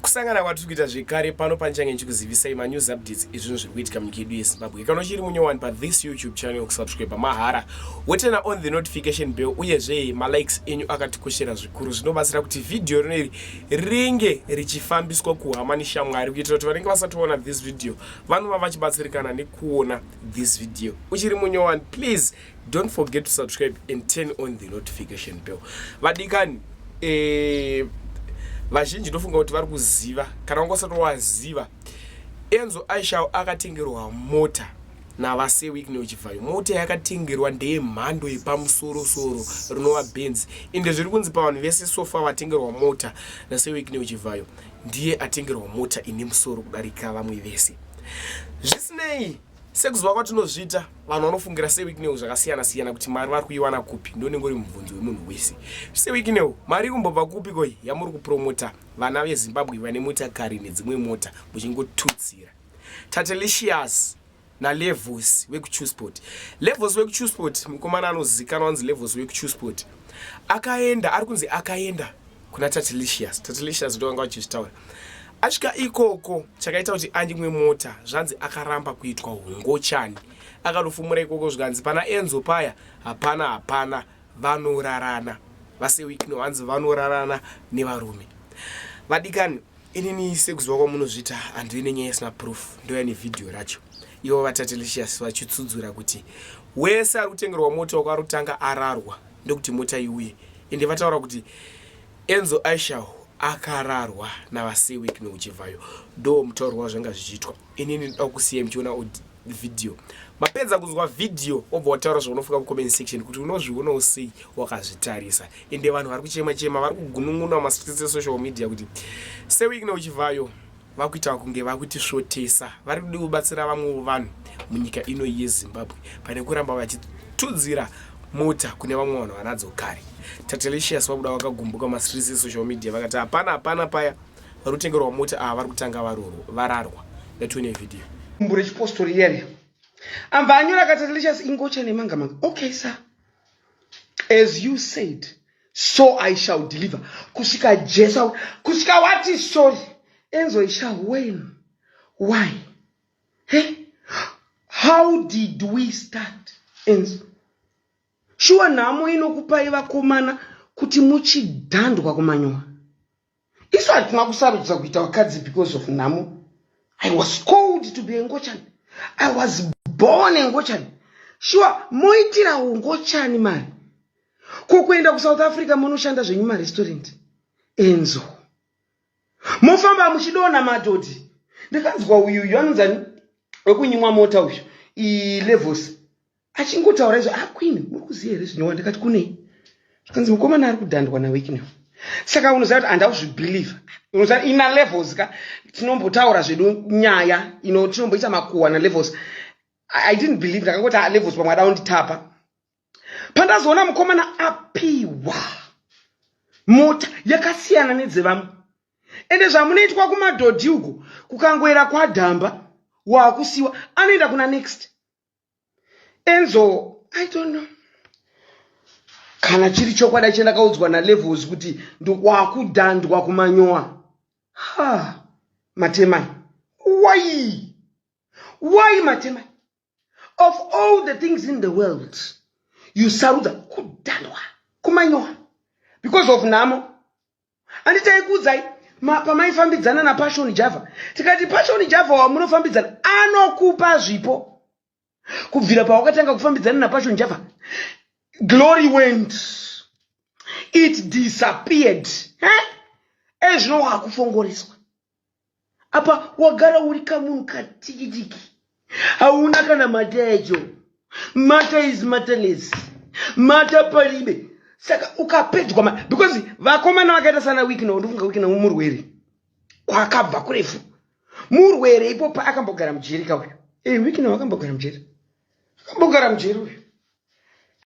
kusangana kwatiri kuita zvekare pano panichange ndichikuzivisai manews updates ezvinhu zviri kuitika munyika yedu yezimbabwe. Kana uchiri munyowani pathis youtube channel, kusubscribe mahara wotena on the notification bell, uyezve malikes enyu akatikoshera zvikuru. Zvinobatsira kuti video rineri ringe richifambiswa kuhama neshamwari, kuitira kuti vanenge vasatoona this video vanova vachibatsirikana nekuona this video. Uchiri munyowani, please don't forget to subscribe and turn on the notification bell. Vadikani, vazhinji ndofunga kuti vari kuziva kana wangosati waziva, Enzo Aishawo akatengerwa mota navase Wicknell Chivhayo. Mota yakatengerwa ndeyemhando yepamusoro-soro rinova Benz, ende zviri kunzi pavanhu vese sofa vatengerwa mota nase Wicknell Chivhayo ndiye atengerwa mota ine musoro kudarika vamwe vese. Zvisinei, sekuziva kwatinozviita, vanhu vanofungira seWicknell zvakasiyana-siyana kuti mari vari kuiwana kupi, ndonenge uri mubvunzo wemunhu wese. seWicknell, mari kumbobva kupi koi yamuri kupromota vana veZimbabwe vane motakari nedzimwe mota muchingotutsira? Tatelicious naLevels wekuChewsport. Levels wekuChewsport mukomana anozivikanwa anzi Levels wekuChewsport akaenda, ari kunzi akaenda kuna Tatelicious. Tatelicious ndo vanga vachizvitaura. Asvika ikoko chakaita kuti anyimwe mota, zvanzi akaramba kuitwa hungochani. Akanofumura ikoko zvikanzi pana Enzo paya hapana vanorarana. Vase Wicknell vanzi vanorarana nevarume. Vadikani, inini sekuziva kwamunozviita handine nyaya isina proof, ndoya nevideo racho. Ivo vaTatelicious vachitsudzura kuti wese ari kutengerwa mota wakarutanga ararwa ndokuti mota iuye, ende vataura kuti Enzo Aishawo akararwa navase Wicknell Chivhayo. Ndo mutauro wazvanga zvichiitwa. Inini ndoda kusiya muchiona video. Mapedza kuzwa video obva wataura zvaunofunga mucomment section kuti unozvionawo sei wakazvitarisa. Ende vanhu vari kuchema vari kugunun'una mastreets esocial media kuti seWicknell Chivhayo vakuita kunge vakutisvotesa, vari kudi kubatsira vamwe vanhu munyika ino yeZimbabwe pane kuramba vachitudzira mota kune vamwe vanhu vanadzo kare. Tatelicious vabuda vakagumbuka mastreets esocial media vakati hapana paya vari kutengerwa mota ava vari kutanga vararwa. Letione video. Mbure chipostori yere. Amba anyora kaTatelicious ingocha nemanga. Okay sir. As you said, so I shall deliver. Kusika Jesu. Kusika what is sorry? Enzo Aishawo when? Why? Hey? How did we start? Enzo. Shuwa namo inokupai vakomana kuti muchidhandwa kumanyowa. Isu hatina kusarudza kuita wakadzi because of namo. I was called to be ngochani. I was born ngochani. Sure, moitira ngochani mari. Kukwenda ku South Africa munoshanda zvenyu ma restaurant. Enzo. Mofamba muchidona madhodhi. Ndikanzwa uyu anonzani wekunyimwa mota uyu. Levels. Achingotaura izvo Queen muri kuziya here zvinova ndakati kunei. Zvikanzi mukomana ari kudhandwa naWicknell. Saka unoziva kuti handazvibhiliva. Unoziva ina Levels ka tinombotaura zvedu nyaya tinomboita makuhwa naLevels. I didn't believe, ndakangoti Levels pamwe ada kunditapa. Pandazoona mukomana apiwa mota yakasiyana nedzevamwe. Ende zvamunoitwa kumadhodhi uko kukangoera kwadhamba waakusiwa anoenda kuna next. Enzo, I don't know. Kana chiri chokwadi chandakaudzwa naLevels kuti ndowakudhandwa kumanyowa. Matemai. Why Matemai? Of all the things in the world, you sarudza kudhandwa kumanyowa because of namo. Anditaikudzai pamaifambidzana naPassion Java. Tikati Passion Java wamunofambidzana anokupa zvipo. Kubvira pawakatanga kufambidzana naPassion Java, glory went. It disappeared. Ezvino wakufongoreswa. Apa wagara uri kamunhu katikitiki. Hauna kana mata yacho. Mata is mataless. Mata palibe. Saka ukapedzwa because vakomana vakaita sana Wicknell, ndofunga Wicknell murwere. Kwakabva kurefu. Murwere ipo paakambogara mujeri kauyo. Wicknell akambogara mujeri. Akambogara mujeri uyo.